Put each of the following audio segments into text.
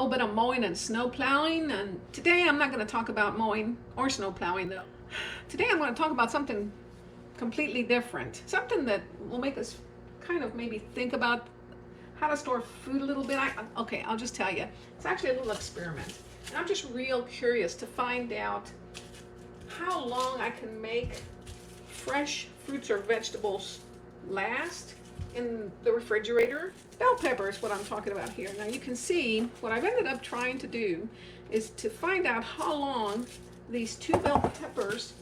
little bit of mowing and snow plowing, and today I'm not going to talk about mowing or snow plowing though. Today I'm going to talk about something completely different, something that will make us kind of maybe think about how to store food a little bit. Okay, I'll just tell you, it's actually a little experiment, and I'm just real curious to find out how long I can make fresh fruits or vegetables last in the refrigerator. Bell pepper is what I'm talking about here. Now you can see what I've ended up trying to do is to find out how long these 2 bell peppers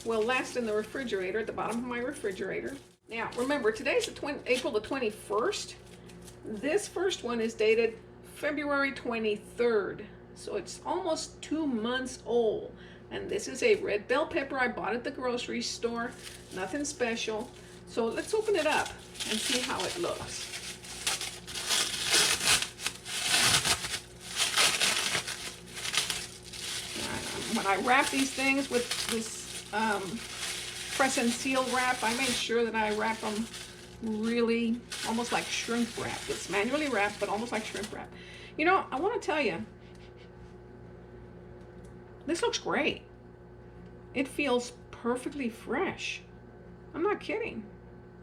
will last in the refrigerator, at the bottom of my refrigerator. Now remember, today's April the 21st. This first one is dated February 23rd, so it's almost 2 months old. And this is a red bell pepper I bought at the grocery store, nothing special. So let's open it up and see how it looks. When I wrap these things with this press and seal wrap, I make sure that I wrap them really almost like shrimp wrap. It's manually wrapped, but almost like shrimp wrap. You know, I want to tell you, this looks great. It feels perfectly fresh. I'm not kidding.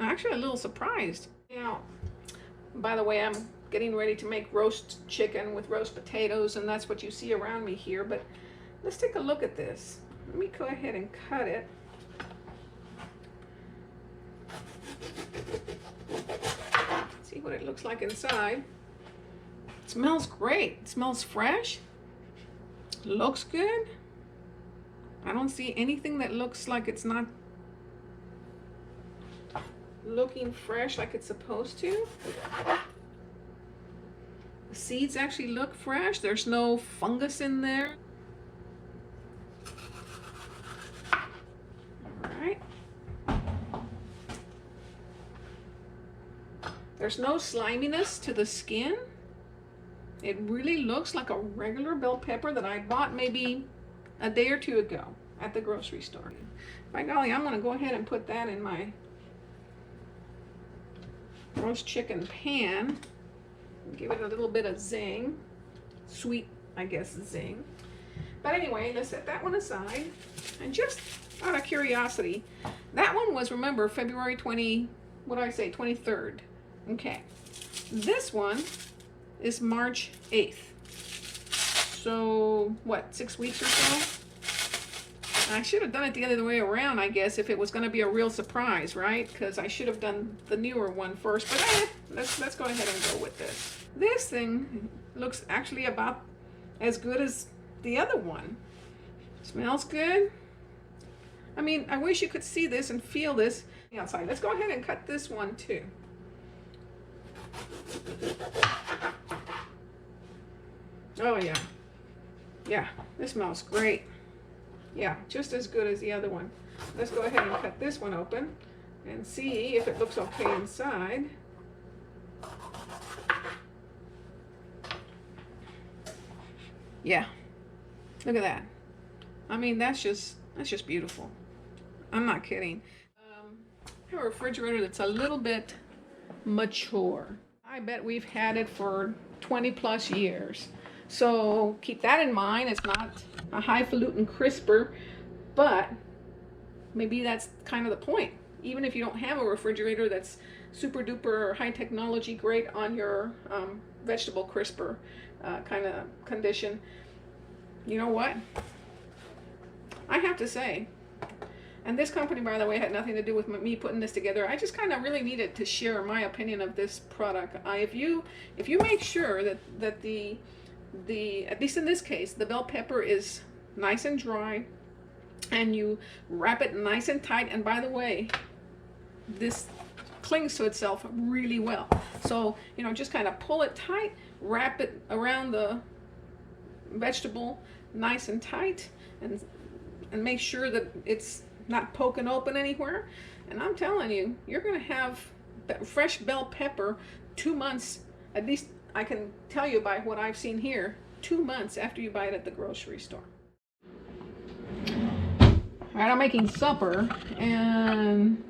I'm actually a little surprised. Now, by the way, I'm getting ready to make roast chicken with roast potatoes, and that's what you see around me here. But let's take a look at this. Let me go ahead and cut it. See what it looks like inside. It smells great. It smells fresh. Looks good. I don't see anything that looks like it's not looking fresh like it's supposed to. The seeds actually look fresh. There's no fungus in there. Alright. There's no sliminess to the skin. It really looks like a regular bell pepper that I bought maybe a day or 2 ago at the grocery store. By golly, I'm going to go ahead and put that in my roast chicken pan. Give it a little bit of zing. Sweet, I guess, zing. But anyway, let's set that one aside. And just out of curiosity, that one was, remember, February 23rd. Okay. This one is March 8th. So, what, 6 weeks or so? I should have done it the other way around, I guess, if it was going to be a real surprise, right? Because I should have done the newer one first. But let's go ahead and go with this. This thing looks actually about as good as the other one. Smells good. I mean, I wish you could see this and feel this outside. Let's go ahead and cut this one too. Oh yeah. Yeah, this smells great. Yeah, just as good as the other one. Let's go ahead and cut this one open and see if it looks okay inside. Yeah, look at that. I mean, that's just beautiful. I'm not kidding. I have a refrigerator that's a little bit mature. I bet we've had it for 20 plus years. So keep that in mind. It's not a highfalutin crisper, but maybe that's kind of the point. Even if you don't have a refrigerator that's super duper high technology, great on your vegetable crisper kind of condition, you know what? I have to say, and this company, by the way, had nothing to do with me putting this together. I just kind of really needed to share my opinion of this product. If you make sure that the at least in this case, the bell pepper is nice and dry, and you wrap it nice and tight, and by the way, this clings to itself really well. So, you know, just kind of pull it tight, wrap it around the vegetable nice and tight, and make sure that it's not poking open anywhere. And I'm telling you, you're going to have fresh bell pepper 2 months, at least I can tell you by what I've seen here, 2 months after you buy it at the grocery store. All right, I'm making supper, and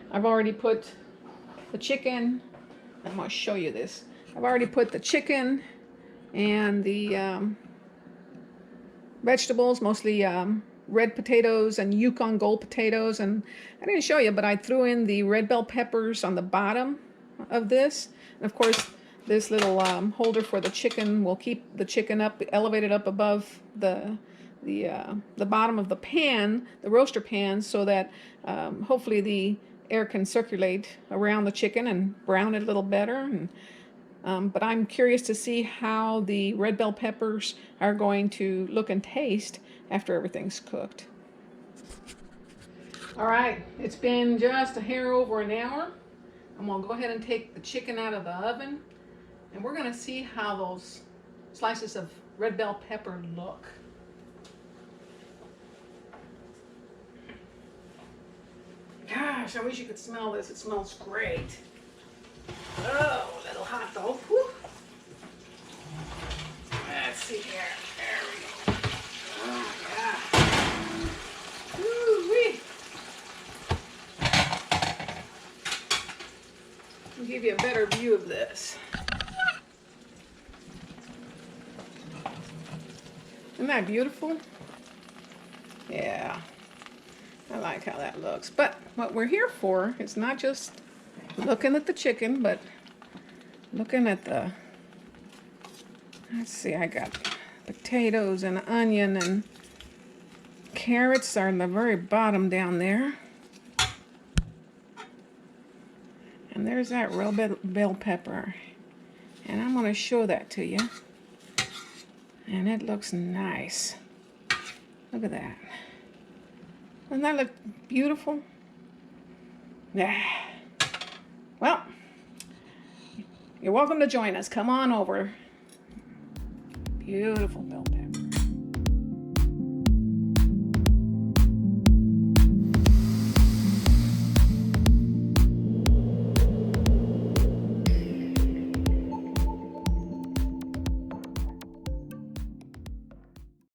I've already put the chicken. I'm going to show you this. I've already put the chicken And the vegetables, mostly red potatoes and Yukon Gold potatoes. And I didn't show you, but I threw in the red bell peppers on the bottom of this. And of course, this little holder for the chicken will keep the chicken up, elevated up above the bottom of the pan, the roaster pan, so that hopefully the air can circulate around the chicken and brown it a little better. And but I'm curious to see how the red bell peppers are going to look and taste after everything's cooked. All right, it's been just a hair over an hour. I'm gonna go ahead and take the chicken out of the oven, and we're gonna see how those slices of red bell pepper look. Gosh, I wish you could smell this. It smells great. Oh, a little hot though. Whew. Let's see here. There we go. Oh, yeah. Woo-wee. I'll give you a better view of this. Isn't that beautiful? Yeah. I like how that looks. But what we're here for is not just looking at the chicken, but looking at the, let's see, I got potatoes and onion and carrots are in the very bottom down there. And there's that red bell pepper. And I'm going to show that to you. And it looks nice. Look at that. Doesn't that look beautiful? Yeah. Well, you're welcome to join us. Come on over. Beautiful bell pepper.